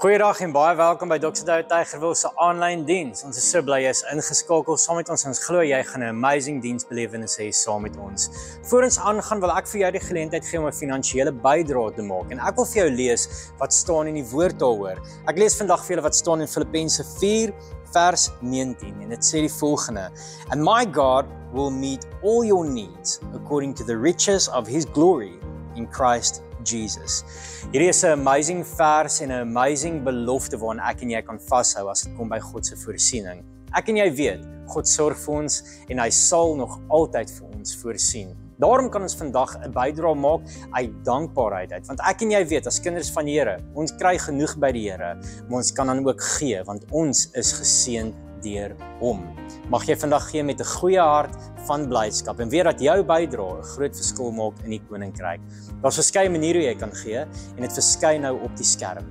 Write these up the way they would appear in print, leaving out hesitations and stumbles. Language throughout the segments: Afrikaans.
Goeiedag en baie welkom by Dr. Douwe Tygerwil se aanlyn diens. Ons is so bly jy is ingeskakel saam met ons. Ons glo jy gaan 'n amazing diensbelewenis hê saam met ons. Voor ons aangaan wil ek vir jou die geleentheid gee om 'n finansiële bydrae te maak. En ek wil vir jou lees wat staan in die woord daaroor. Ek lees vandag vir julle wat staan in Filippense 4 vers 19 en dit sê die volgende: And my God will meet all your needs according to the riches of his glory in Christ Jesus. Hierdie is 'n amazing vers en 'n amazing belofte waaraan ek en jy kan vashou as dit kom by God se voorsiening. Ek en jy weet, God sorg vir ons en hy sal nog altyd vir ons voorsien. Daarom kan ons vandag 'n bydrae maak uit dankbaarheid uit, want ek en jy weet as kinders van die Here, ons kry genoeg by die Here, maar ons kan dan ook gee want ons is geseën deur hom. Mag jy vandag gee met 'n goeie hart van blydskap en weet dat jou bydrae 'n groot verskil maak in die koninkryk. Daar's verskeie maniere hoe jy kan gee en dit verskyn nou op die skerm.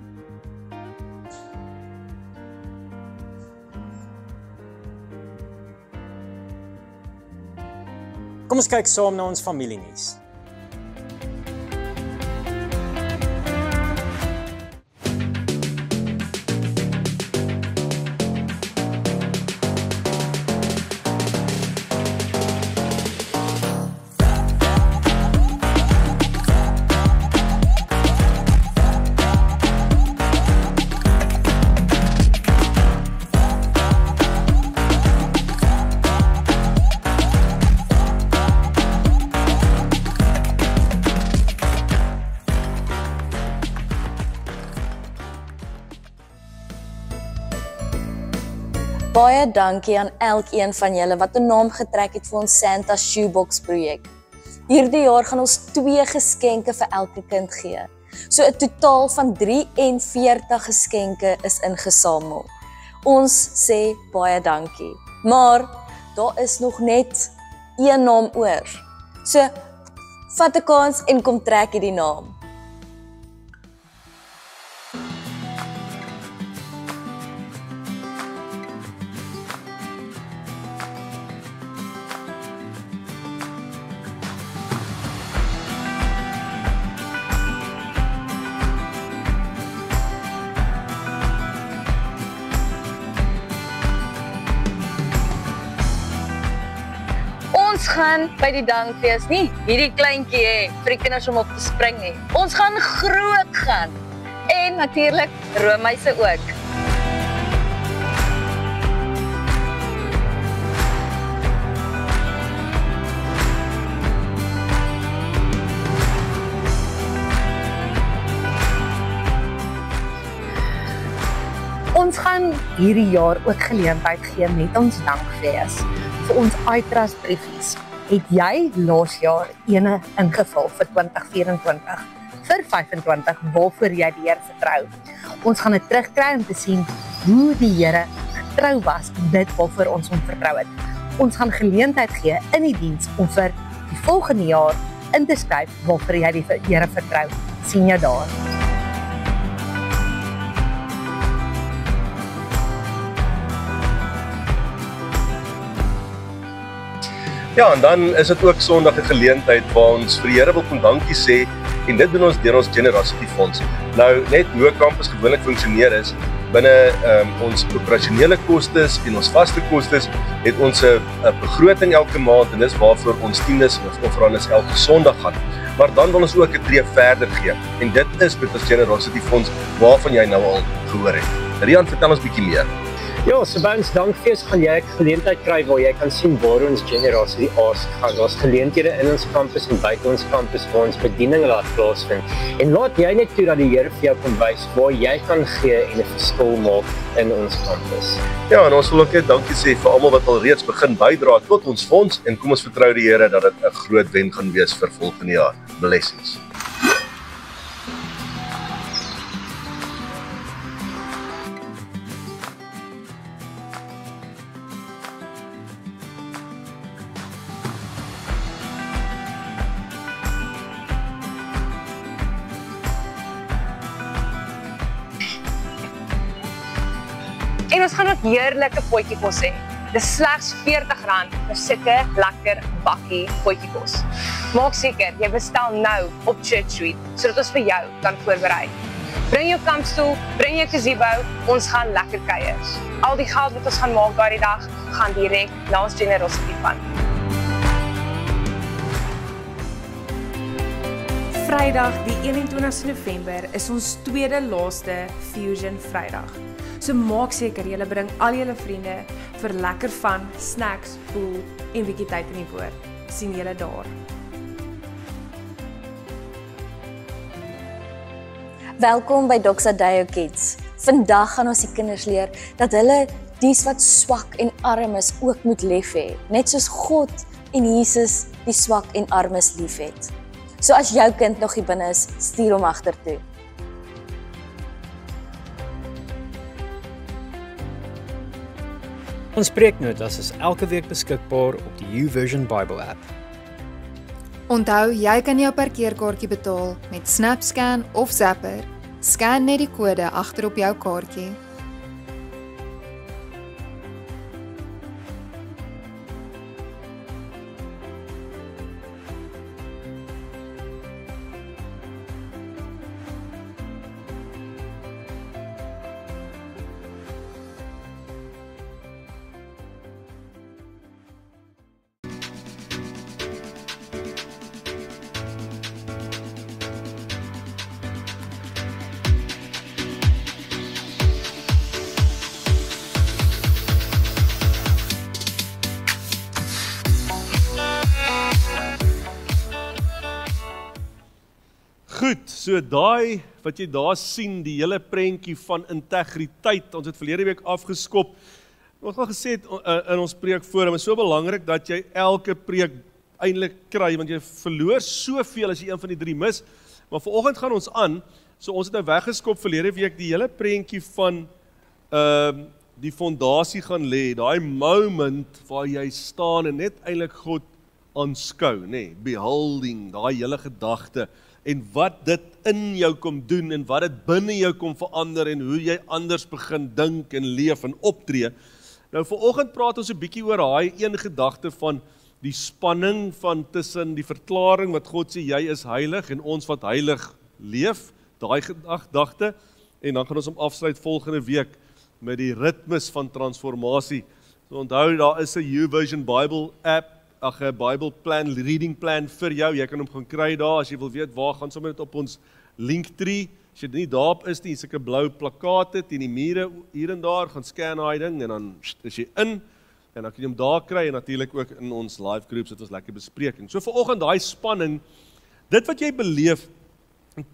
Kom ons kyk saam na ons familienuus. Baie dankie aan elkeen van julle wat 'n naam getrek het vir ons Santa Shoebox projek. Hierdie jaar gaan ons 2 geskenke vir elke kind gee. So 'n totaal van 43 geskenke is ingesamel. Ons sê baie dankie. Maar daar is nog net 1 naam oor. So vat 'n kans en kom trek hierdie naam. Ons gaan by die dankfees nie hierdie kleintjie hê vir die kinders om op te spring nie. Ons gaan groot gaan. En natuurlik roomhuise ook. Ons gaan hierdie jaar ook geleentheid gee met ons dankfees. Vir ons uitras briefies. Het jy laas jaar ene ingevul vir 2024, vir 25 waarvoor jy die Here vertrou. Ons gaan dit terugkry om te sien hoe die Here getrou was in dit waarvoor ons hom vertrou het. Ons gaan geleentheid gee in die diens om vir die volgende jaar in te skryf waarvoor jy die Here vertrou. Sien jou daar. Ja, en dan is dit ook Sondag 'n geleentheid waar ons vir die Here wil kom dankie sê en dit doen ons deur ons Generosity Fonds. Nou net hoe 'n kampus gewoonlik funksioneer is, binne ons operasionele kostes en ons vaste kostes het ons 'n begroting elke maand en dis waarvoor ons tiendes en ons offerandes elke Sondag gaan. Maar dan wil ons ook 'n tree verder gee en dit is met ons Generosity Fonds waarvan jy nou al gehoor het. Rian, vertel ons bietjie meer. Ja, so by ons dankfees gaan jy 'n geleentheid kry waar jy kan sien waar ons Generosity Ask gaan. Daar's geleenthede in ons kampus en buite ons kampus waar ons bediening laat plaasvind. En laat jy net toe dat die Here vir jou kom wys waar jy kan gee en 'n verskil maak in ons kampus. Ja, en ons wil ook net dankie sê vir almal wat al reeds begin bydra tot ons fonds en kom ons vertrou die Here dat dit 'n groot wen gaan wees vir volgende jaar. Blessings. En ons gaan ook heerlike potjiekos hê. Dis slegs R40 vir sulke lekker bakkie potjiekos. Maak seker jy bestel nou op Church Suite sodat ons vir jou kan voorberei. Bring jou kampstoel, bring jou gazebo, ons gaan lekker kuier. Al die geld wat ons gaan maak daardie dag, gaan direk na ons Generosity Fund. Vrydag die 21 November is ons tweede laaste Fusion Vrydag. So maak seker julle bring al julle vriende vir lekker van, snacks, pool en bietjie tyd in die woord. Sien julle daar. Welkom by Doxa Deo Kids. Vandag gaan ons die kinders leer dat hulle dies wat swak en arm is ook moet lief hê, net soos God en Jesus die swak en armes liefhet. So as jou kind nog hier binne is, stuur hom agtertoe. Ons preeknotas is elke week beskikbaar op die YouVersion Bible app. Onthou, jy kan jou parkeerkaartjie betaal met SnapScan of Zapper. Scan net die kode agter op jou kaartjie. Goed, so daai wat jy daar sien, die hele prentjie van integriteit, ons het verlede week afgeskop. Ons het al gesê in ons preekforum, is so belangrik dat jy elke preek eintlik kry, want jy verloor soveel as jy een van die 3 mis. Maar vanoggend gaan ons aan, so ons het nou weggeskop verlede week die hele prentjie van die fondasie gaan lê, daai moment waar jy staan en net eintlik God aanskou, nê, beholding, daai hele gedagte. En wat dit in jou kom doen, en wat dit binne jou kom verander, en hoe jy anders begin dink en leef en optree. Nou vanoggend praat ons 'n bietjie oor daai een gedagte van die spanning van tussen die verklaring wat God sê jy is heilig en ons wat heilig leef, daai gedagte, en dan gaan ons hom afsluit volgende week met die ritmes van transformasie. So onthou, daar is 'n YouVersion Bible app, 'n Bible plan, reading plan vir jou. Jy kan hom gaan kry daar, as jy wil weet waar, gaan sommer net op ons Linktree. As jy nie daarop is nie, sulke blou plakate teen die mure hier en daar, gaan scan daai ding en dan is jy in en dan kan jy hom daar kry en natuurlik ook in ons live groups het ons lekker bespreking. So vanoggend daai spanning, dit wat jy beleef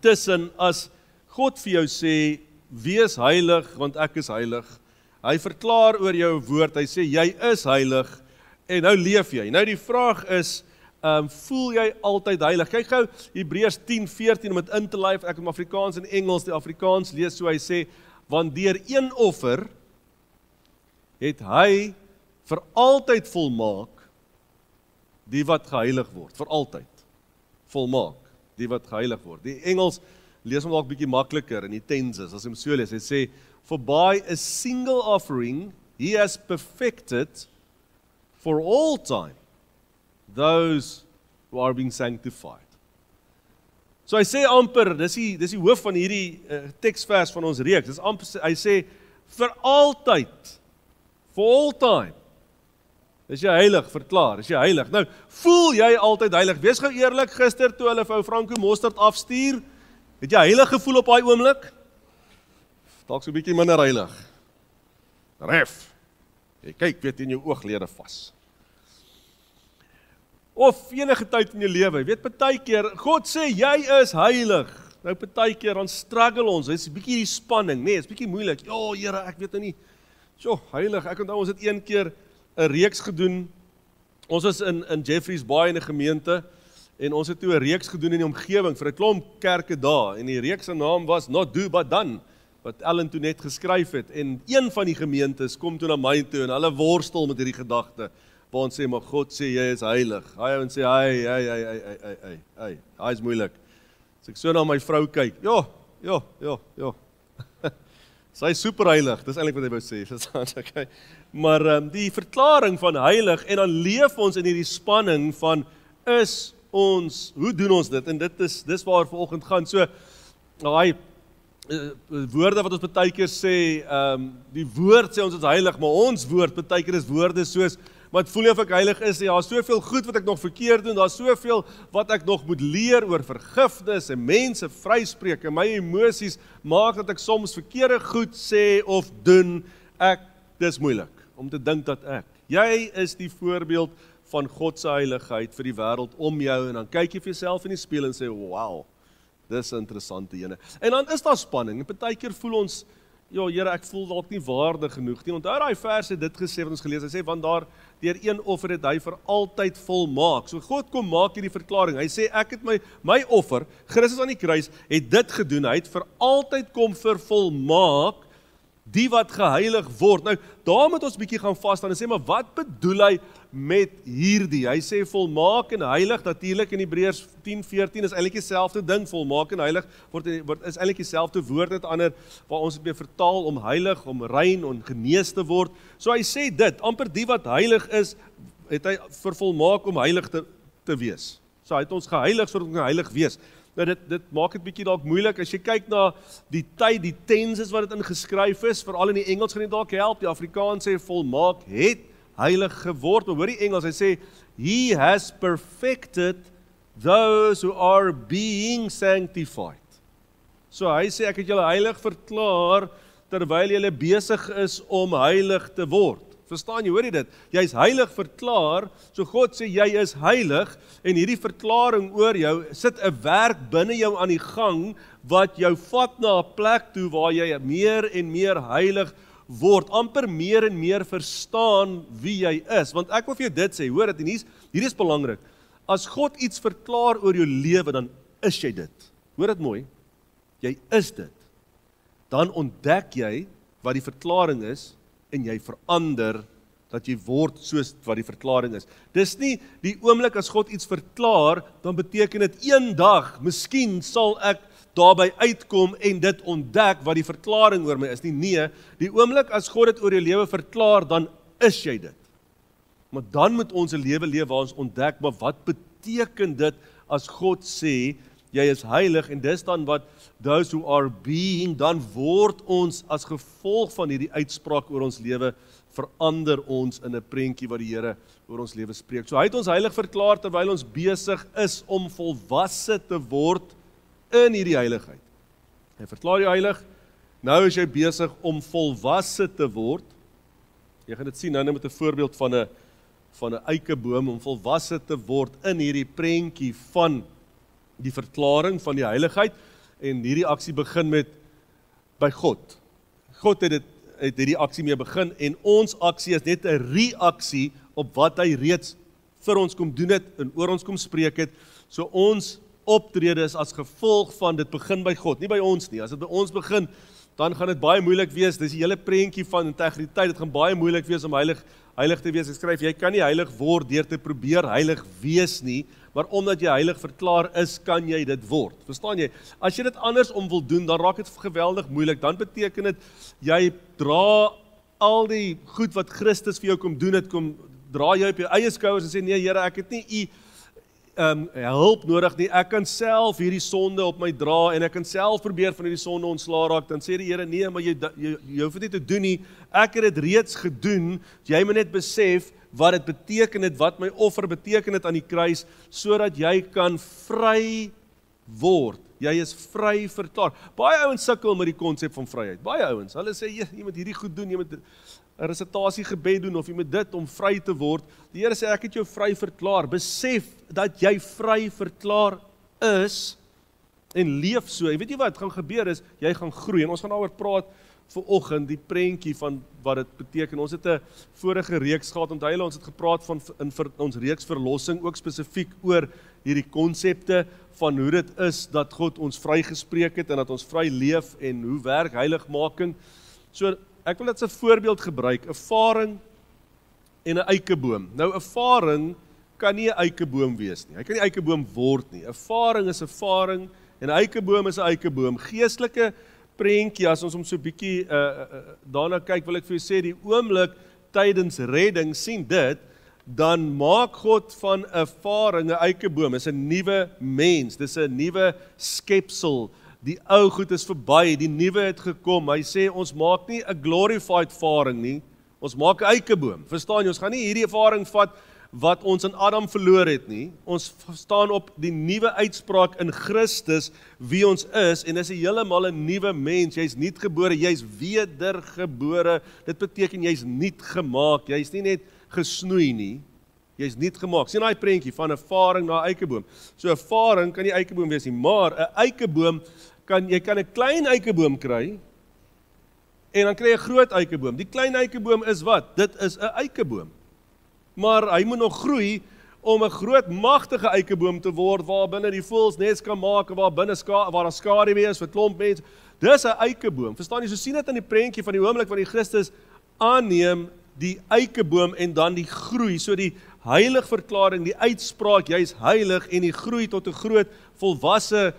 tussen as God vir jou sê wees heilig want ek is heilig. Hy verklaar oor jou woord, hy sê jy is heilig. En nou leef jy. Nou die vraag is, voel jy altyd heilig? Kyk gou, Hebreërs 10:14 om dit in te lyf, ek het Afrikaans en Engels, die Afrikaans lees so hy sê, want deur een offer het hy vir altyd volmaak die wat geheilig word, vir altyd volmaak die wat geheilig word. Die Engels lees hom dalk bietjie makliker in die tenses, as hy hom so lees, hy sê, for by a single offering he has perfected for all time, those who are being sanctified. So hy sê amper, dis die hoof van hierdie teksvers van ons reeks, dis amper, hy sê, vir altyd, for all time, is jy heilig, verklaar, is jy heilig. Nou, voel jy altyd heilig? Wees gou eerlik, gister toe hulle vir ou Franco Mostert afstuur, het jy heilig gevoel op daai oomblik? Dalk so 'n bietjie minder heilig. Ref, jy kyk weet in jou ooglede vas. Of enige tyd in jou lewe, weet partykeer, God sê jy is heilig. Nou partykeer dan struggle ons, dis 'n bietjie die spanning, nee, is bietjie moeilik. Ja, Here, ek weet nou nie. So, heilig, ek onthou ons het een keer 'n reeks gedoen. Ons was in Jeffreys Bay in 'n gemeente en ons het toe 'n reeks gedoen in die omgewing vir 'n klomp kerke daar en die reeks se naam was Not Do But Done, wat Ellen toe net geskryf het en een van die gemeentes kom toe na my toe en hulle worstel met hierdie gedagte. Waar ons sê, maar God sê, jy is heilig. Hy en sê, hy is moeilik. As ek so na my vrou kyk, ja. Sy is super heilig, dis eintlik wat hy wou sê. Okay. Maar die verklaring van heilig, en dan leef ons in hierdie spanning van, is ons, hoe doen ons dit? En dis waar vanoggend gaan. So, woorde wat ons baie keer sê, die woord sê ons is heilig, maar ons woord baie keer is woorde soos, maar het voel nie of ek heilig is, daar is soveel goed wat ek nog verkeerd doen, daar is soveel wat ek nog moet leer oor vergifnis en mense vryspreek, en my emosies maak dat ek soms verkeerde goed sê of doen, dis moeilik om te dink dat jy is die voorbeeld van God se heiligheid vir die wêreld om jou, en dan kyk jy vir jouself in die spieël en sê, wow, dis 'n interessante ene. En dan is daar spanning, en partykeer voel ons, ja Here, ek voel dalk nie waardig genoeg nie. Onthou daai vers het dit gesê wat ons gelees het. Hy sê, want daar deur een offer het hy vir altyd volmaak. So God kom maak hierdie verklaring. Hy sê, ek het my offer, Christus aan die kruis, het dit gedoen. Hy het vir altyd kom vervolmaak die wat geheilig word. Nou, daar moet ons bietjie gaan vastaan en sê, maar wat bedoel hy met hierdie? Hy sê volmaak en heilig, natuurlik in Hebreërs 10:14 is eintlik dieselfde ding, volmaak en heilig is eintlik dieselfde woord met ander, waar ons dit mee vertaal om heilig, om rein, om genees te word. So hy sê dit, amper die wat heilig is, het hy vervolmaak om heilig te wees. So hy het ons geheilig sodat ons kan heilig wees. Nou dit maak dit bietjie dalk moeilik, as jy kyk na die tyd, die tenses wat dit ingeskryf is, veral in die Engels gaan dit dalk help, die Afrikaans sê volmaak het heilig geword, maar hoor die Engels, hy sê, he has perfected those who are being sanctified. So hy sê, ek het julle heilig verklaar, terwyl julle besig is om heilig te word. Verstaan jy, hoor jy dit? Jy is heilig verklaar, so God sê, jy is heilig, en hierdie verklaring oor jou, sit 'n werk binne jou aan die gang, wat jou vat na 'n plek toe, waar jy meer en meer heilig word, amper meer en meer verstaan wie jy is, want ek wil vir jou dit sê, hoor dit, en hierdie is belangrik, as God iets verklaar oor jou lewe, dan is jy dit, hoor dit mooi, jy is dit, dan ontdek jy wat die verklaring is, en jy verander, dat jy word soos wat die verklaring is. Dis nie die oomblik as God iets verklaar, dan beteken dit eendag, miskien sal ek daarby uitkom en dit ontdek wat die verklaring oor my is nie. Nee, die oomblik as God dit oor jou lewe verklaar, dan is jy dit. Maar dan moet ons 'n lewe leef waar ons ontdek, maar wat beteken dit as God sê, jy is heilig, en dis dan wat those who are being, dan word ons as gevolg van hierdie uitspraak oor ons lewe, verander ons in 'n prentjie wat die Here oor ons lewe spreek. So hy het ons heilig verklaar terwyl ons besig is om volwasse te word in hierdie heiligheid. Hy verklaar jou heilig, nou is jy besig om volwasse te word. Jy gaan dit sien nou met 'n voorbeeld van 'n eikeboom om volwasse te word in hierdie prentjie van die verklaring van die heiligheid, en hierdie aksie begin met by God. God het hierdie aksie mee begin, en ons aksie is net 'n reaksie op wat hy reeds vir ons kom doen het, en oor ons kom spreek het, so ons optrede is as gevolg van dit begin by God, nie by ons nie. As dit by ons begin, dan gaan dit baie moeilik wees, dis die hele prentjie van integriteit, dit gaan baie moeilik wees om heilig te wees. Ek skryf, jy kan nie heilig word deur te probeer heilig wees nie, maar omdat jy heilig verklaar is, kan jy dit word. Verstaan jy? As jy dit andersom wil doen, dan raak dit geweldig moeilik. Dan beteken dit, jy dra al die goed wat Christus vir jou kom doen het, dra jy op jou eie skouers en sê, nee Here, ek het nie u hulp nodig nie, ek kan self hierdie sonde op my dra, en ek kan self probeer van hierdie sonde ontslaa raak. Dan sê die Here, nee, maar jy hoef dit nie te doen nie, ek het dit reeds gedoen, jy moet net besef, wat dit beteken het, wat my offer beteken het aan die kruis, sodat jy kan vry word. Jy is vry verklaar. Baie ouens sukkel met die konsep van vryheid. Baie ouens, hulle sê, jy moet hierdie goed doen, jy moet 'n resitasie-gebed doen, of jy moet dit om vry te word. Die Here sê, ek het jou vry verklaar. Besef dat jy vry verklaar is, en leef so. Jy weet nie wat gaan gebeur is, jy gaan groei, en ons gaan daaroor praat vanoggend, die prentjie van wat dit beteken. Ons het 'n vorige reeks gehad, onthou ons het gepraat van in ons reeks verlossing, ook spesifiek oor hierdie konsepte van hoe dit is dat God ons vrygespreek het, en dat ons vry leef, en hoe werk heiligmaking. So, ek wil dit as 'n voorbeeld gebruik, 'n varing en 'n eikeboom. Nou, 'n varing kan nie 'n eikeboom wees nie, hy kan nie 'n eikeboom word nie. 'n Varing is 'n varing, en 'n eikeboom is 'n eikeboom. Geestelike prentjie, as ons om so 'n bietjie daarna kyk, wil ek vir jou sê, die oomblik tydens redding, sien dit, dan maak God van 'n varing 'n eikeboom, is 'n nuwe mens, dis 'n nuwe skepsel, die ou goed is verby, die nuwe het gekom. Hy sê ons maak nie 'n glorified faring nie, ons maak 'n eikeboom. Verstaan jy, ons gaan nie hierdie ervaring vat wat ons in Adam verloor het nie. Ons staan op die nuwe uitspraak in Christus wie ons is en is 'n heeltemal 'n nuwe mens. Jy's nuut gebore, jy's wedergebore. Dit beteken jy's nuut gemaak. Jy's nie net gesnoei nie. Jy's nuut gemaak. Sien daai prentjie van 'n faring na 'n eikeboom. So 'n faring kan nie eikeboom wees nie, maar 'n eikeboom jy kan 'n klein eikeboom kry en dan kry jy 'n groot eikeboom. Die klein eikeboom is wat? Dit is 'n eikeboom. Maar hy moet nog groei om 'n groot magtige eikeboom te word waar binne die voëls nes kan maak, waar daar skaduwee is vir klomp mense. Dis 'n eikeboom. Verstaan jy? So sien dit in die prentjie van die oomblik wat die Christus aanneem, die eikeboom en dan die groei. So die heiligverklaring, die uitspraak, jy is heilig en die groei tot 'n groot volwasse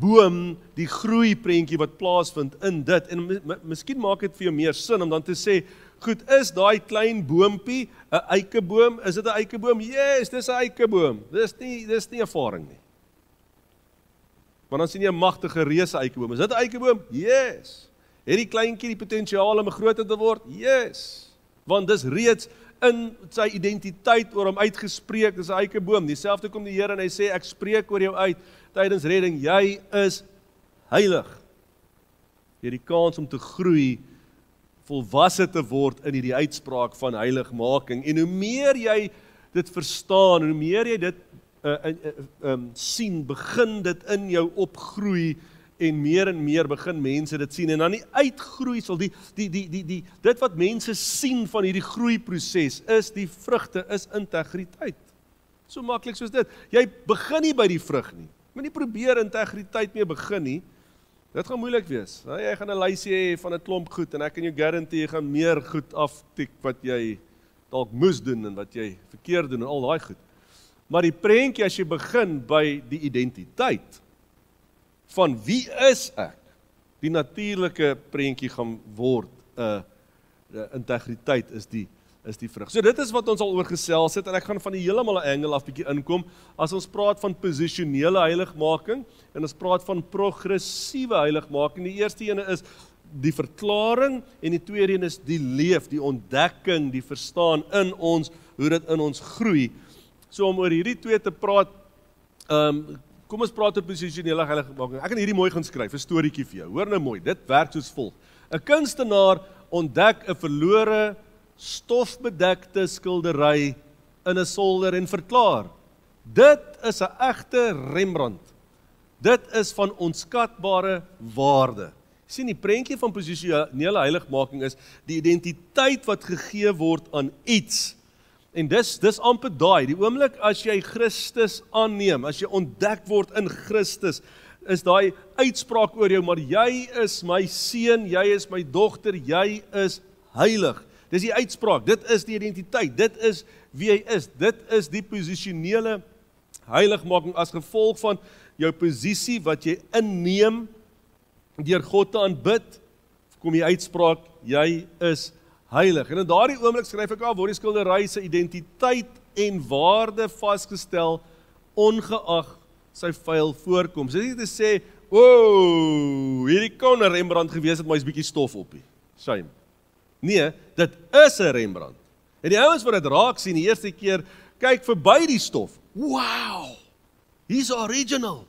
boom, die groei prentjie wat plaasvind in dit. En miskien maak dit vir jou meer sin om dan te sê, goed, is daai klein boompie 'n eikeboom? Is dit 'n eikeboom? Yes, dis 'n eikeboom. Dis nie ervaring nie. Maar dan sien jy 'n magtige reuse eikeboom. Is dit 'n eikeboom? Yes. Het die kleintjie die potensiaal om groter te word? Yes. Want dis reeds in sy identiteit oor hom uitgespreek, dis 'n eikeboom. Dieselfde kom die Here en hy sê, ek spreek oor jou uit tydens redding, jy is heilig. Jy het die kans om te groei, volwasse te word in hierdie uitspraak van heiligmaking. En hoe meer jy dit verstaan, hoe meer jy dit sien, begin dit in jou opgroei en meer begin mense dit sien. En dan die uitgroeisel, dit wat mense sien van hierdie groeiproses is die vrugte, is integriteit. So maklik soos dit. Jy begin nie by die vrug nie. Moet nie probeer integriteit mee begin nie. Dit gaan moeilik wees. Jy gaan 'n lysie hê van 'n klomp goed en ek kan jou garandeer jy gaan meer goed aftik wat jy dalk moes doen en wat jy verkeerd doen en al daai goed. Maar die prentjie as jy begin by die identiteit van wie is ek? Die natuurlike prentjie gaan word, integriteit is die vrug. So dit is wat ons al oor gesels het en ek gaan van die heeltemal 'n angle af bietjie inkom as ons praat van posisionele heiligmaking en ons praat van progressiewe heiligmaking. Die eerste ene is die verklaring en die tweede een is die leef, die ontdekking, die verstaan in ons, hoe dit in ons groei. So om oor hierdie twee te praat, kom ons praat oor posisionele heiligmaking. Ek kan hierdie mooi gaan skryf, 'n storieetjie vir jou. Hoor nou mooi, dit werk soos volg. 'n Kunstenaar ontdek 'n verlore stofbedekte skildery in 'n solder en verklaar, dit is 'n egte Rembrandt. Dit is van onskatbare waarde. Sien, die prentjie van posisionele heiligmaking is die identiteit wat gegee word aan iets. En dis amper daai, die oomblik as jy Christus aanneem, as jy ontdek word in Christus, is daai uitspraak oor jou, maar jy is my seun, jy is my dogter, jy is heilig. Dis die uitspraak, dit is die identiteit, dit is wie jy is, dit is die posisionele heiligmaking as gevolg van jou posisie wat jy inneem deur God te aanbid, kom die uitspraak, jy is heilig. En in daardie oomblik skryf ek word die skildery se identiteit en waarde vasgestel ongeag sy vuil voorkoms. Dit is nie te sê, hierdie kon 'n Rembrandt gewees het, maar hy's bietjie stof op nie. Shame. Nee, dit is 'n Rembrandt. En die ouens wat dit raak sien die eerste keer, kyk verby die stof. Wow! He's original.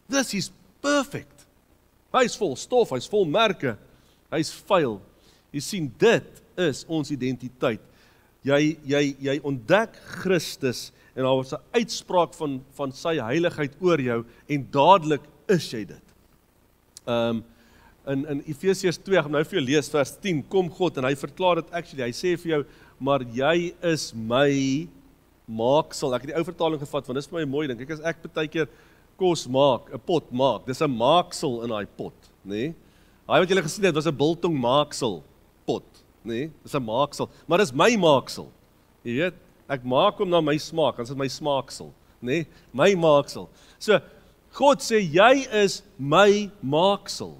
This is perfect. Hy's vol stof, hy's vol merke, hy's vuil. Jy sien, dit is ons identiteit. Jy ontdek Christus en daar was 'n uitspraak van sy heiligheid oor jou en dadelik is jy dit. In Efesiërs 2, ek gaan nou vir jou lees vers 10, kom God en hy verklaar dit actually, hy sê vir jou, maar jy is my maaksel. Ek het die ou vertaling gevat, want dis vir my mooi ding. Kyk, as ek baie keer kos maak, 'n pot maak, dis 'n maaksel in daai pot, nê? Daai wat julle gesien het, was 'n biltong maaksel pot, nê? Dis 'n maaksel, maar dis my maaksel. Jy weet, ek maak hom na my smaak, dan is dit my smaaksel, nê? My maaksel. So, God sê, jy is my maaksel.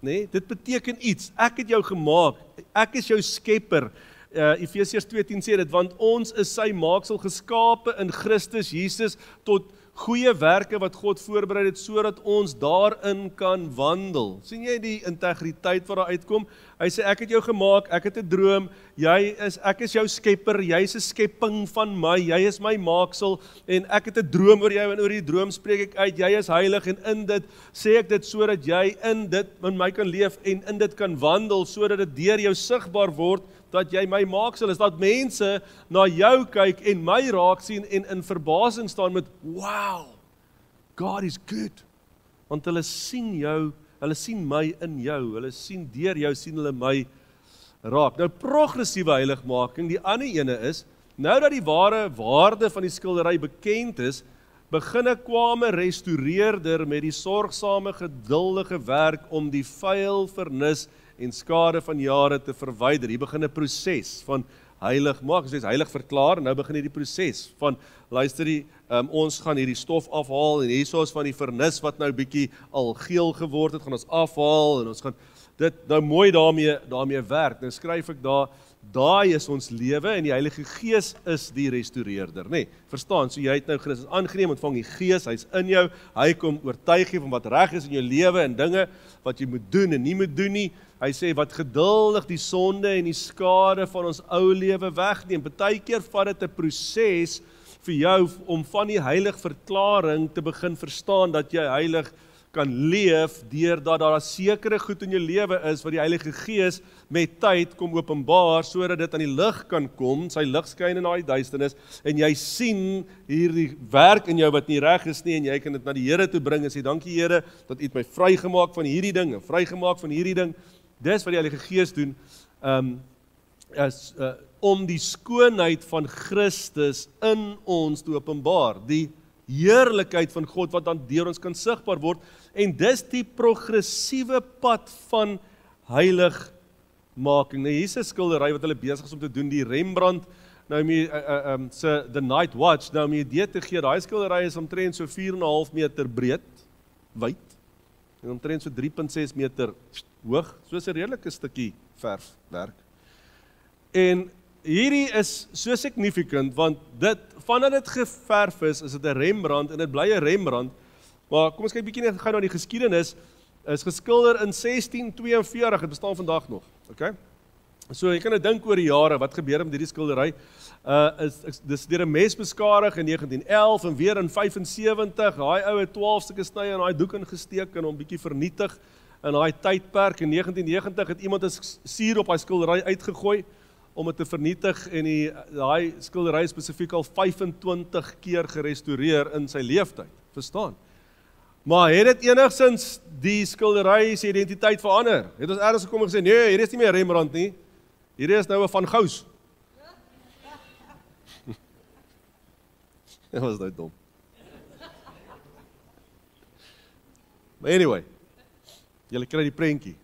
Nee, dit beteken iets, ek het jou gemaak, ek is jou skepper. Efesiërs 2:10 sê dit, want ons is sy maaksel geskape in Christus Jesus tot goeie werke wat God voorberei het, sodat ons daarin kan wandel. Sien jy die integriteit wat daar uitkom? Hy sê, ek het jou gemaak, ek het 'n droom, ek is jou skepper, jy is 'n skepping van my, jy is my maaksel, en ek het 'n droom oor jou, en oor die droom spreek ek uit, jy is heilig, en in dit sê ek dit sodat jy in dit in my kan leef, en in dit kan wandel, sodat dit deur jou sigbaar word, dat jy my maaksel is, dat mense na jou kyk en my raak sien en in verbasing staan met, wow, God is good, want hulle sien jou, hulle sien my in jou, hulle sien deur jou, sien hulle my raak. Nou progressiewe heiligmaking, die ander ene is, nou dat die ware waarde van die skildery bekend is, begin 'n kwame restaureerder met die sorgsame geduldige werk om die vuil, vernis en skade van jare te verwyder. Hier begin 'n proses van heilig maak, soos heilig verklaar, en nou begin hierdie proses van, luister die, ons gaan hierdie stof afhaal, en hierso is van die vernis wat nou bietjie al geel geword het, gaan ons afhaal, en ons gaan dit nou mooi daarmee werk. Nou skryf ek daar, daai is ons lewe, en die Heilige Gees is die restaureerder, nee, verstaan, so jy het nou Christus aangeneem, ontvang die Gees, hy's in jou, hy kom oortuig jy van wat reg is in jou lewe, en dinge wat jy moet doen en nie moet doen nie. Hy sê, wat geduldig die sonde en die skade van ons ou lewe wegneem. Partykeer vat dit 'n proses vir jou om van die heilig verklaring te begin verstaan dat jy heilig kan leef, deurdat daar sekere goed in jou lewe is wat die Heilige Gees met tyd kom openbaar, sodat dit aan die lig kan kom, sy lig skyn in daai duisternis, en jy sien hierdie werk in jou wat nie reg is nie, en jy kan dit na die Here toe bring en sê, dankie Here, dat U het my vrygemaak van hierdie ding, en vrygemaak van hierdie ding. Dis wat die Heilige Gees doen, om die skoonheid van Christus in ons te openbaar, die heerlikheid van God wat dan deur ons kan sigbaar word, en dis die progressiewe pad van heiligmaking. Nou hier's 'n skildery wat hulle besig is om te doen, die Rembrandt, nou se The Night Watch, nou om jy idee te gee, daai skildery is omtrent so 4,5 meter breed, wyd, en omtrent so 3,6 meter hoog, soos 'n redelike stukkie verfwerk. En hierdie is so significant, want vandat dit geverf is dit 'n Rembrandt, en dit bly 'n Rembrandt, maar kom ons kyk bietjie net gou na die geskiedenis, is geskilder in 1642, het bestaan vandag nog, okay? So jy kan nou dink oor die jare, wat gebeur met hierdie skildery, dis deur 'n mes beskadig in 1911, en weer in 75, daai ou het 12 stukke sny in daai doek ingesteek, en hom bietjie vernietig, in daai tydperk, in 1990 het iemand 'n suur op daai skildery uitgegooi, om dit te vernietig, en daai skildery spesifiek al 25 keer gerestaureer in sy leeftyd, verstaan? Maar het dit enigstens die skildery se identiteit verander? Het ons ergens gekom en gesê, nee, hier is nie meer Rembrandt nie, hier is nou 'n Van Gous. Dat was nou dom. Maar anyway, julle kry die prentjie.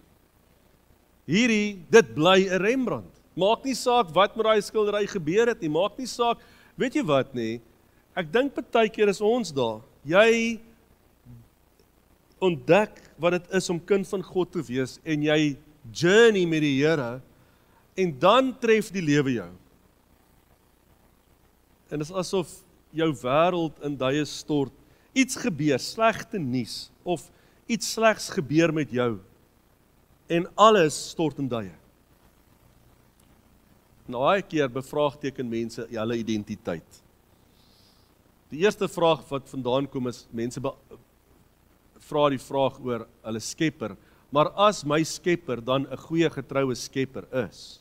Dit bly 'n Rembrandt. Maak nie saak wat met daai skildery gebeur het nie, maak nie saak, weet jy wat nie, ek dink partykeer is ons daar, jy ontdek wat dit is om kind van God te wees, en jy journey met die Here, en dan tref die lewe jou. En dit is asof jou wêreld in duie stort, iets gebeur, slegte nuus, of iets slegs gebeur met jou, en alles stort in duie. Daai keer bevraagteken mense hulle identiteit. Die eerste vraag wat vandaan kom is, mense vra die vraag oor hulle skepper, maar as my skepper dan 'n goeie getroue skepper is,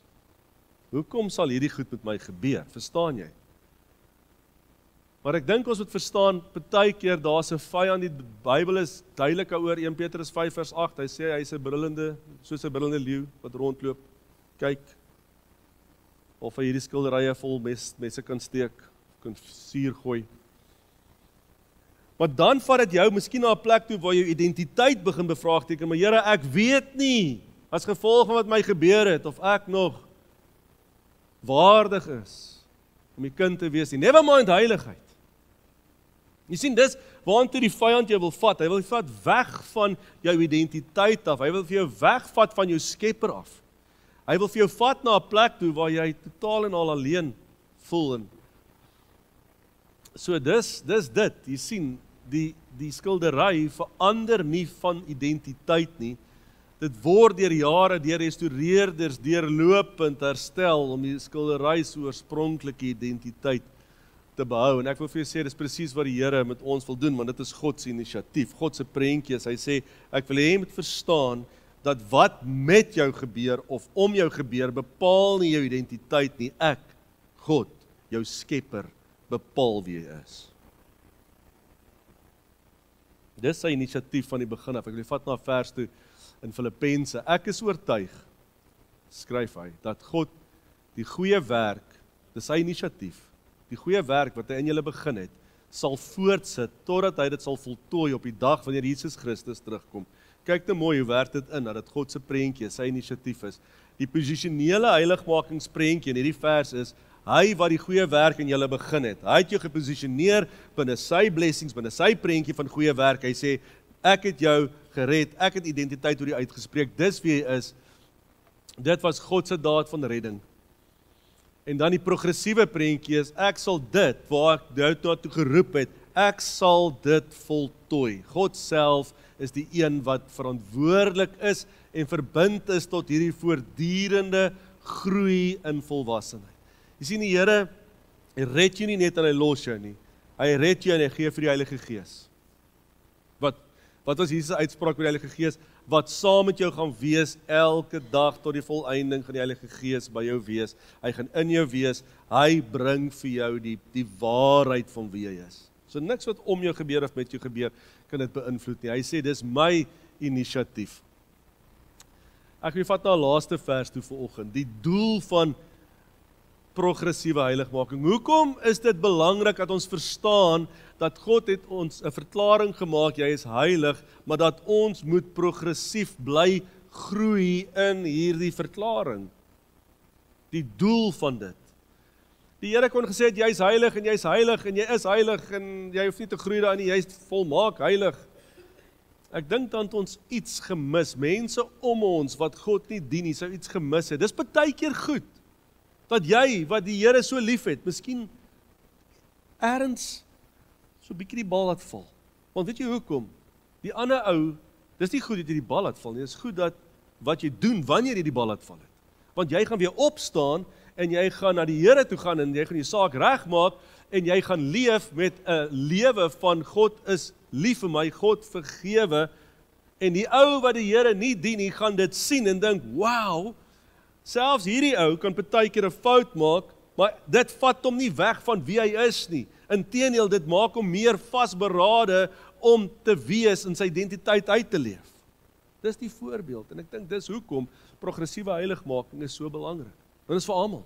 hoekom sal hierdie goed met my gebeur? Verstaan jy? Maar ek dink ons moet verstaan, partykeer daar's 'n vyand, die Bybel is duidelik oor 1 Petrus 5 vers 8, hy sê hy's 'n brullende, soos 'n brullende leeu wat rondloop, kyk, of hy hierdie skilderye vol mense kan steek, kan suur gooi. Maar dan vat dit jou miskien na 'n plek toe waar jou identiteit begin bevraagteken, maar Here, ek weet nie, as gevolg van wat my gebeur het, of ek nog waardig is om die kind te wees nie. Never mind heiligheid. Jy sien, dis waantoe die vyand jou wil vat. Hy wil vat weg van jou identiteit af. Hy wil vir jou wegvat van jou skepper af. Hy wil vir jou vat na 'n plek toe waar jy totaal en al alleen voel. En So dis dit, jy sien, die skildery verander nie van identiteit nie. Dit word deur jare deur restaureerders deurlopend herstel om die skildery se oorspronklike identiteit te behou. En ek wil vir jou sê, dis presies wat die Here met ons wil doen, want dit is God se inisiatief, God se prentjie. Hy sê, ek wil hê jy moet verstaan dat wat met jou gebeur of om jou gebeur, bepaal nie jou identiteit nie. Ek, God, jou skepper, bepaal wie jy is. Dis sy inisiatief van die begin af. Ek wil vat na 'n vers toe in Filippense. Ek is oortuig, skryf hy, dat God die goeie werk, dis sy inisiatief, die goeie werk wat hy in julle begin het, sal voortsit totdat hy dit sal voltooi op die dag wanneer Jesus Christus terugkom. Kyk nou mooi hoe werk dit in, dat dit God se prentjie, sy inisiatief is. Die posisionele heiligmakingsprentjie in hierdie vers is, hy wat die goeie werk in julle begin het. Hy het jou geposisioneer binne sy blessings, binne sy prentjie van goeie werk. Hy sê, ek het jou gered, ek het identiteit oor die uitgespreek, dis wie hy is. Dit was God se daad van redding. En dan die progressiewe prentjie is, ek sal dit, waar ek dit toe geroep het, ek sal dit voltooi. God self is die een wat verantwoordelik is en verbind is tot hierdie voortdurende groei in volwassenheid. Jy sien, die Here, hy red jou nie net en hy los jou nie. Hy red jou en hy gee vir die Heilige Gees. Wat was Jesus' uitspraak oor die Heilige Gees? Wat saam met jou gaan wees, elke dag tot die volëinding van die Heilige Gees by jou wees. Hy gaan in jou wees, hy bring vir jou die waarheid van wie hy is. So niks wat om jou gebeur of met jou gebeur, kan dit beïnvloed nie. Hy sê, dis my inisiatief. Ek wil vat na die laaste vers toe vanoggend, die doel van progressiewe heiligmaking. Hoekom is dit belangrik dat ons verstaan dat God het ons 'n verklaring gemaak, jy is heilig, maar dat ons moet progressief bly groei in hierdie verklaring? Die doel van dit. Die Here kon gesê het, jy is heilig en jy is heilig en jy is heilig en jy hoef nie te groei daarin nie, jy is volmaak heilig. Ek dink dan het ons iets gemis, mense om ons wat God nie dien nie, sou iets gemis het. Dis baie keer goed, dat jy, wat die Here so lief het, miskien ergens so bietjie die bal laat val. Want weet jy hoekom? Die ander ou, dis nie goed dat jy die bal laat val nie, dis goed dat wat jy doen wanneer jy die bal laat val het. Want jy gaan weer opstaan en jy gaan na die Here toe gaan en jy gaan die saak regmaak en jy gaan leef met 'n lewe van God is lief vir my, God vergewe. En die ou wat die Here nie dien nie, gaan dit sien en dink, wow, selfs hierdie ou kan partykeer 'n fout maak, maar dit vat hom nie weg van wie hy is nie. Inteendeel, dit maak hom meer vasberade om te wees en sy identiteit uit te leef. Dis die voorbeeld, en ek dink dis hoekom progressiewe heiligmaking is so belangrik. Dit is vir almal.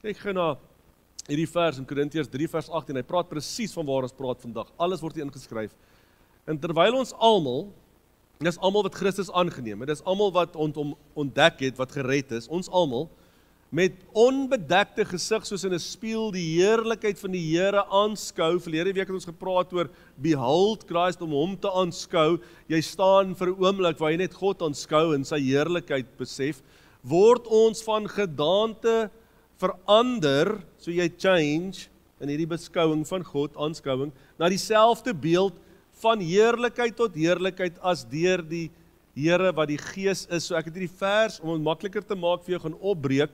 Kyk gou na hierdie vers in Korintiërs 3 vers 18, hy praat presies van waar ons praat vandag. Alles word hier ingeskryf. En terwyl ons almal, dis almal wat Christus aangeneem het, dis almal wat ontdek het, wat gered is, ons almal, met onbedekte gesig soos in 'n spieël die heerlikheid van die Here aanskou. Verlede week het ons gepraat oor behold Christ, om hom te aanskou. Jy staan vir 'n oomblik waar jy net God aanskou en sy heerlikheid besef, word ons van gedaante verander, so jy change in hierdie beskouing van God, aanskouing, na dieselfde beeld van heerlikheid tot heerlikheid as deur die Here wat die Gees is. So ek het hierdie vers, om het makliker te maak vir jou, gaan opbreek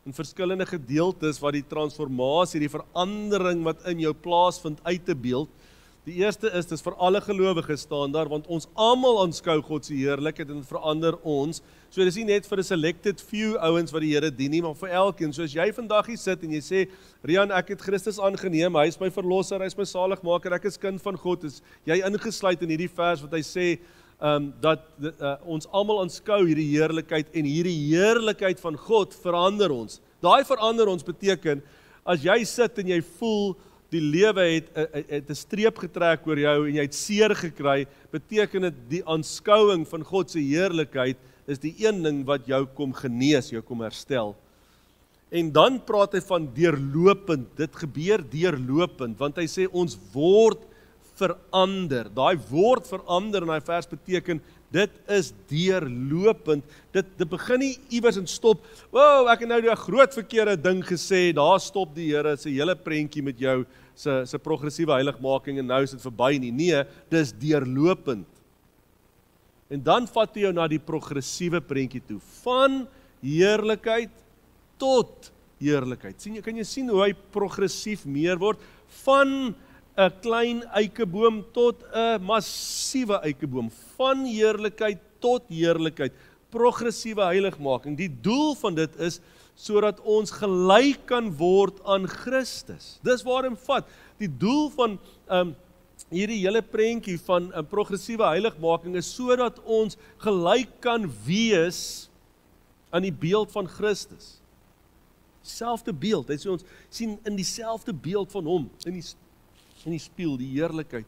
in verskillende gedeeltes wat die transformasie, die verandering wat in jou plaasvind uit te beeld. Die eerste is, dis vir alle gelowiges staan daar, want ons almal aanskou God se heerlikheid en verander ons. So dis nie net vir 'n selected few ouens wat die Here dien nie, maar vir elkeen. So as jy vandag hier sit en jy sê, Rian, ek het Christus aangeneem, hy is my verlosser, hy is my saligmaker, ek is kind van God, is jy ingesluit in hierdie vers wat hy sê, dat ons almal aanskou hierdie heerlikheid en hierdie heerlikheid van God verander ons. Daai verander ons beteken, as jy sit en jy voel, die lewe het 'n streep getrek oor jou en jy het seer gekry, beteken dit die aanskouing van God se heerlikheid is die een ding wat jou kom genees, jou kom herstel. En dan praat hy van deurlopend, dit gebeur deurlopend, want hy sê ons word verander. Daai woord verander in daai vers beteken, dit is deurlopend. Dit begin nie iewers en stop, wow, ek het nou die groot verkeerde ding gesê, daar stop die Here sy hele prentjie met jou, se progressiewe heiligmaking en nou is dit verby nie. Nee, dis deurlopend. En dan vat hy jou na die progressiewe prentjie toe, van heerlikheid tot heerlikheid. Kan jy sien hoe hy progressief meer word, van 'n klein eikeboom tot 'n massiewe eikeboom, van heerlikheid tot heerlikheid, progressiewe heiligmaking. Die doel van dit is sodat ons gelyk kan word aan Christus. Dis waar hom vat. Die doel van hierdie hele prentjie van 'n progressiewe heiligmaking is sodat ons gelyk kan wees aan die beeld van Christus. Selfde beeld. Hy sê ons sien in dieselfde beeld van hom, in die spieël, die heerlikheid.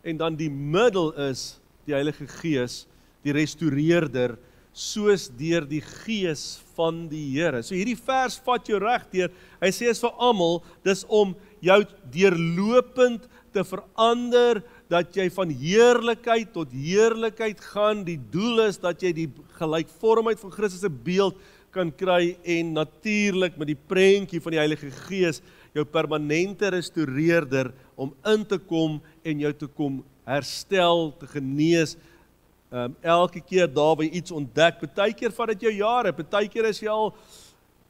En dan die middel is die Heilige Gees, die restoreerder, soos deur die Gees van die Here. So hierdie vers vat jou reg deur. Hy sê is vir almal, dis om jou deurlopend te verander, dat jy van heerlikheid tot heerlikheid gaan. Die doel is dat jy die gelykvormheid van Christus se beeld kan kry en natuurlik met die prentjie van die Heilige Gees jou permanente restoreerder om in te kom en jou te kom herstel, te genees. Elke keer daar waar jy iets ontdek, partykeer vat dit jou jare, partykeer is jy al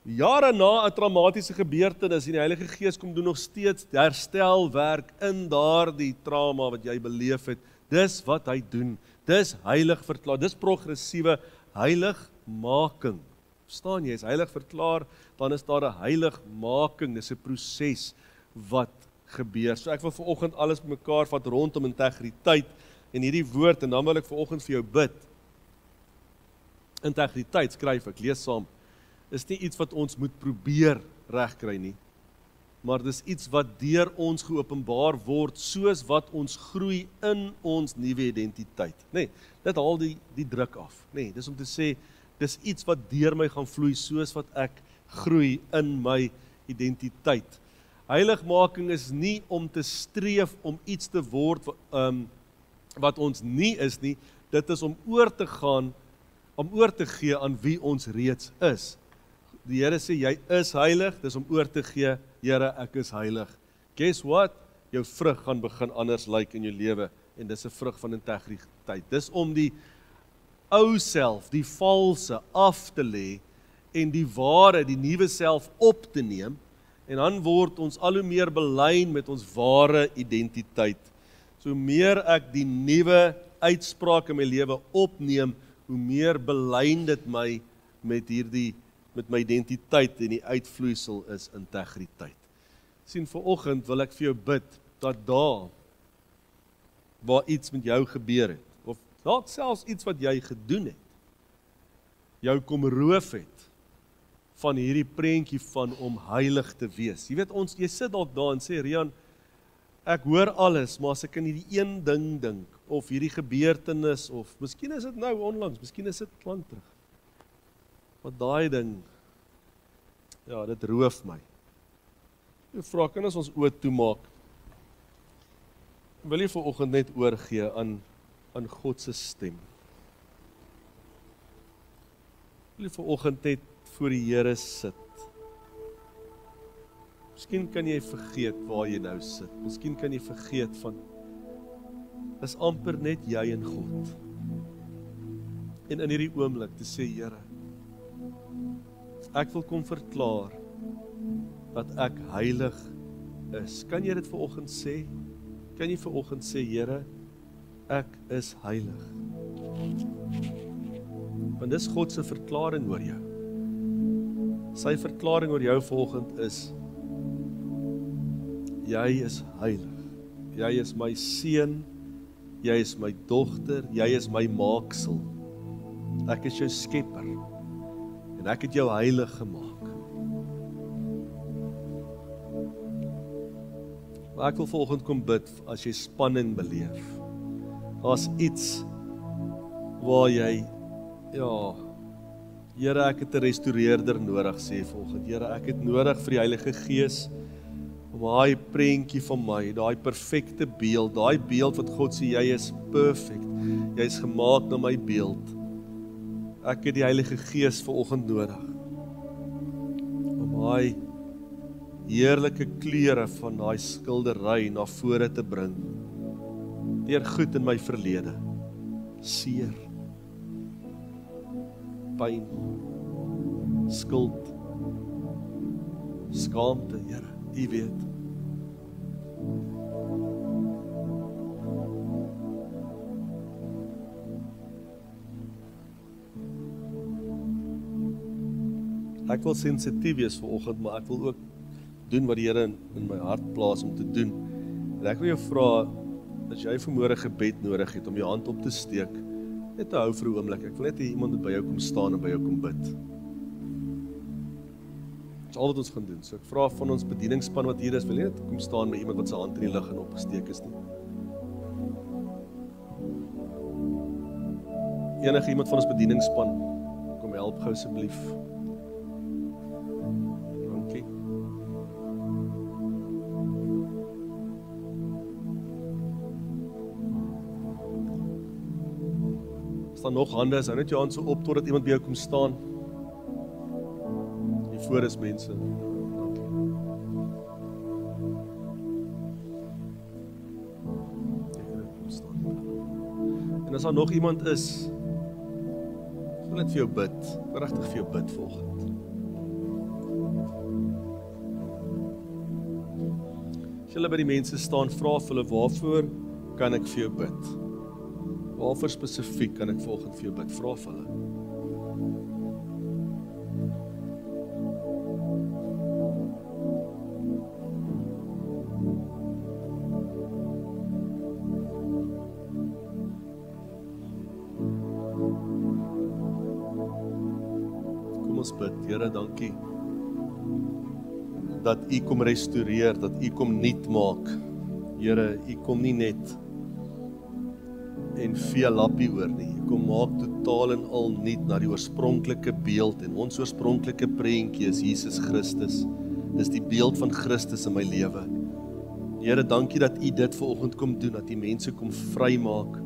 jare na 'n traumatiese gebeurtenis en die Heilige Gees kom doen nog steeds herstelwerk in daardie trauma wat jy beleef het. Dis wat hy doen. Dis heilig verklaar. Dis progressiewe heiligmaking. Verstaan jy? Is heilig verklaar, dan is daar 'n heiligmaking. Dis 'n proses wat gebeur. So ek wil vanoggend alles bymekaar vat rondom integriteit en hierdie woord, en dan wil ek vanoggend vir jou bid. Integriteit, skryf ek, lees saam, is nie iets wat ons moet probeer regkry nie, maar dis iets wat deur ons geopenbaar word, soos wat ons groei in ons nuwe identiteit. Nee, dit haal die druk af. Nee, dis om te sê, dis iets wat deur my gaan vloei, soos wat ek groei in my identiteit. Heiligmaking is nie om te streef om iets te word wat ons nie is nie, dit is om oor te gaan, om oor te gee aan wie ons reeds is. Die Here sê, jy is heilig, dis om oor te gee, Here, ek is heilig. Guess what? Jou vrug gaan begin anders lyk in jou lewe, en dis 'n vrug van integriteit. Dis om die ou self, die valse, af te lê, en die ware, die nuwe self op te neem, en dan word ons al hoe meer belyn met ons ware identiteit. So meer ek die nuwe uitspraak in my lewe opneem, hoe meer belyn dit my met my identiteit, en die uitvloeisel is integriteit. Sien, vanoggend wil ek vir jou bid, dat daar, waar iets met jou gebeur het, of dalk selfs iets wat jy gedoen het, jou kom roof het, van hierdie prentjie van om heilig te wees. Jy weet, jy sit dalk daar en sê, Rian, ek hoor alles, maar as ek in hierdie een ding dink, of hierdie gebeurtenis, of miskien is dit nou onlangs, miskien is dit lank terug, maar daai ding, ja, dit roof my. Jy vra, kan ons oë toemaak? Wil jy vanoggend net oorgee aan God se stem? Wil jy vanoggend net voor die Here sit? Miskien kan jy vergeet waar jy nou sit. Miskien kan jy vergeet van, is amper net jy en God. En in hierdie oomblik te sê, Here, ek wil kom verklaar, dat ek heilig is. Kan jy dit vanoggend sê? Kan jy vanoggend sê, Here, ek is heilig? Want dis God se verklaring oor jou. Sy verklaring oor jou vanoggend is, jy is heilig. Jy is my seun, jy is my dogter, jy is my maaksel. Ek is jou skepper, en ek het jou heilig gemaak. Maar ek wil vanoggend kom bid, as jy spanning beleef, as iets, waar jy, ja, Here, ek het 'n restoreerder nodig, sê vanoggend, Here, ek het nodig vir die Heilige Gees, om daai prentjie van my, daai perfekte beeld, daai beeld wat God sê, jy is perfect, jy is gemaak na my beeld. Ek het die Heilige Gees vanoggend nodig, om daai heerlike kleure van daai skildery na vore te bring, deur goed in my verlede, seer, pyn, skuld, skaamte, Here, U weet. Ek wil sensitief wees vanoggend, maar ek wil ook doen wat die Here in my hart plaas om te doen. En ek wil jou vra, as jy vanmôre gebed nodig het om jou hand op te steek, net te hou vir 'n oomblik. Ek wil net hê iemand moet by jou kom staan en by jou kom bid. Dit is al wat ons gaan doen. So ek vra van ons bedieningsspan wat hier is, wil jy net kom staan met iemand wat sy hand in die lug en opgesteek is nie. Enige iemand van ons bedieningsspan, kom help gou asseblief. Dankie. As daar nog hande is, hou net jou hand so op totdat iemand by jou kom staan. Hier voor is mense. En as daar nog iemand is, ek wil net vir jou bid. Ek wil regtig vir jou bid vanoggend. As jy by die mense staan, vra vir hulle, waarvoor kan ek vir jou bid? Waarvoor spesifiek kan ek vanoggend vir jou bid? Vra vir hulle. Kom ons bid. Here, dankie dat U kom restoreer, dat U kom nuut maak. Here, U kom nie net en veel lappie oor nie. U kom maak totaal en al nuut na die oorspronklike beeld, en ons oorspronklike prentjie is Jesus Christus. Dis die beeld van Christus in my lewe. Here, dankie dat U dit vanoggend kom doen, dat die mense kom vrymaak.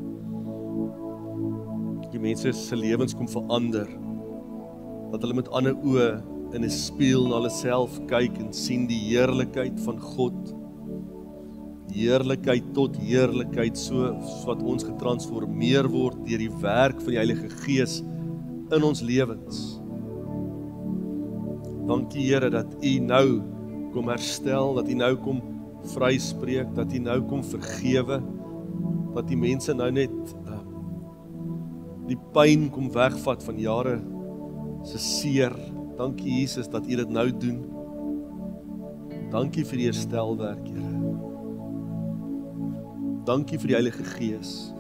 Die mense se lewens kom verander. Dat hulle met ander oë in 'n spieël na hulle self kyk en sien die heerlikheid van God. Heerlikheid tot heerlikheid, so wat ons getransformeer word deur die werk van die Heilige Gees in ons lewens. Dankie Here dat U nou kom herstel, dat U nou kom vryspreek, dat U nou kom vergewe, dat die mense nou net die pyn kom wegvat van jare se seer. Dankie Jesus dat U dit nou doen. Dankie vir die herstelwerk, Here. Dankie vir die Heilige Gees.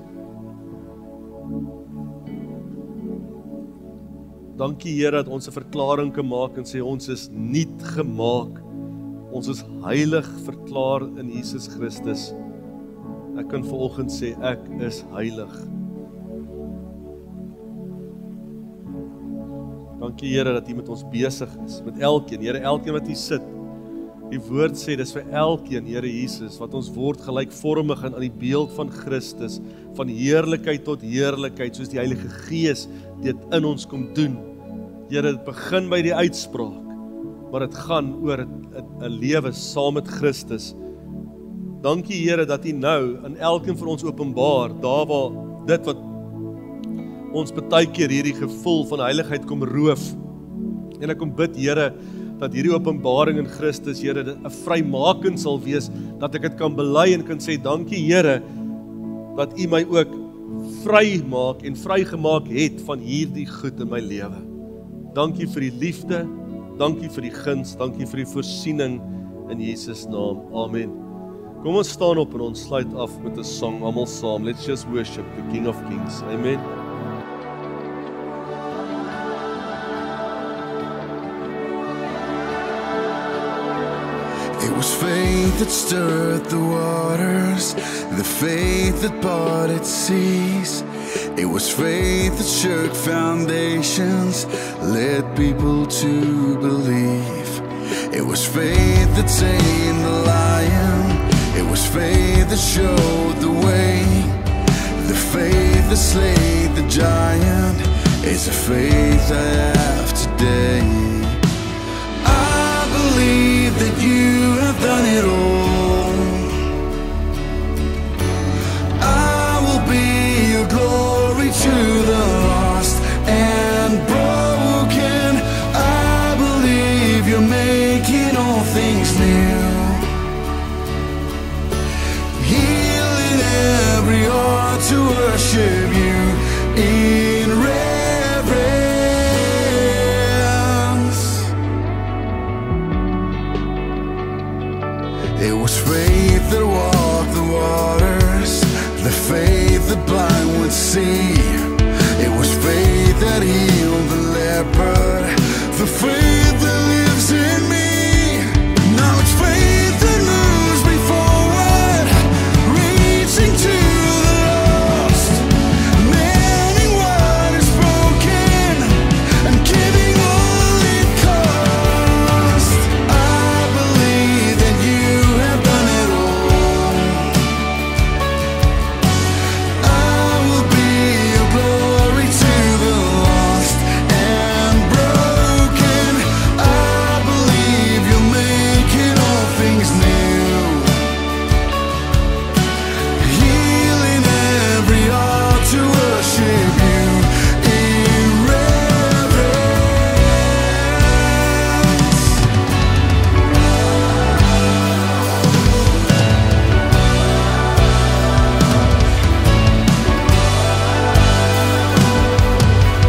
Dankie Here dat ons 'n verklaring kan maak en sê ons is nuut gemaak. Ons is heilig verklaar in Jesus Christus. Ek kan vanoggend sê ek is heilig. Dankie Here dat U met ons besig is, met elkeen, Here, elkeen wat hier sit. Die woord sê, dis vir elkeen, Here Jesus, wat ons word gelykvormig aan die beeld van Christus, van heerlikheid tot heerlikheid, soos die Heilige Gees dit in ons kom doen. Here, dit begin by die uitspraak, maar dit gaan oor 'n lewe saam met Christus. Dankie Here dat U nou in elkeen van ons openbaar, daar waar dit wat ons baie keer hierdie gevoel van heiligheid kom roof. En ek kom bid, Here, dat hierdie openbaring in Christus, Here, 'n vrymaking sal wees, dat ek dit kan bely en kan sê, dankie Here, dat U my ook vry maak en vrygemaak het van hierdie goed in my lewe. Dankie vir die liefde, dankie vir die guns, dankie vir die voorsiening in Jesus naam. Amen. Kom ons staan op en ons sluit af met 'n song, almal saam. Let's just worship the King of Kings. Amen. It was faith that stirred the waters, the faith that parted seas. It was faith that shook foundations, led people to believe. It was faith that tamed the lion. It was faith that showed the way. The faith that slayed the giant is the faith I have today. I believe that you it all. I will be your glory to the lost and broken. I believe you're making all things new. Healing every heart to worship you in reverence. It was faith that walked the waters, the faith that blind would see. It was faith that healed the leper, the faith that lives in me. Now it's faith that moves me forward, reaching to the lost, mending what is broken, and giving all it cost. I believe that you have done it all. I will be your glory to the lost and broken. I believe you're making all things new. Healing every heart to worship you in reverence.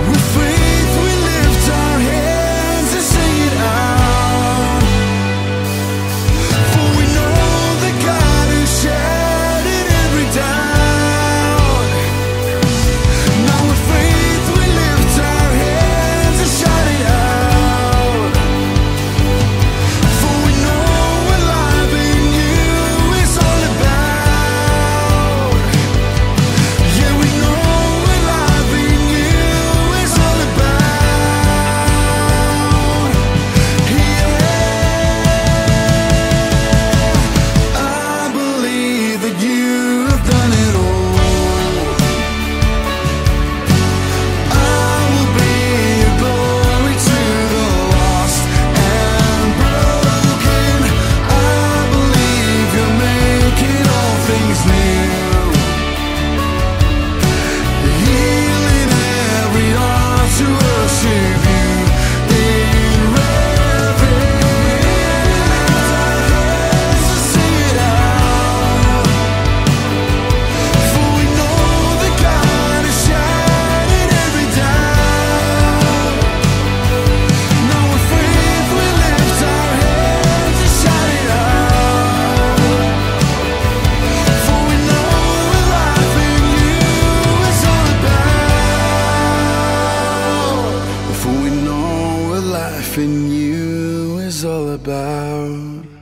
With faith we lift our hands and sing it out. For we know the God who shattered every doubt. Now with faith we lift our hands and shout it out. For we know what life in you is all about. Yeah, we know what life in you is all about. Yeah, I believe that you have done it all. I will be your glory to the lost and broken. I believe you're making all things new. Healing every heart to worship you in reverence. Sing it out. For we know the God who shattered every doubt. Now with faith we lift our hands and shout it out. For we know what life in you is all about. For we know what life in you is all about.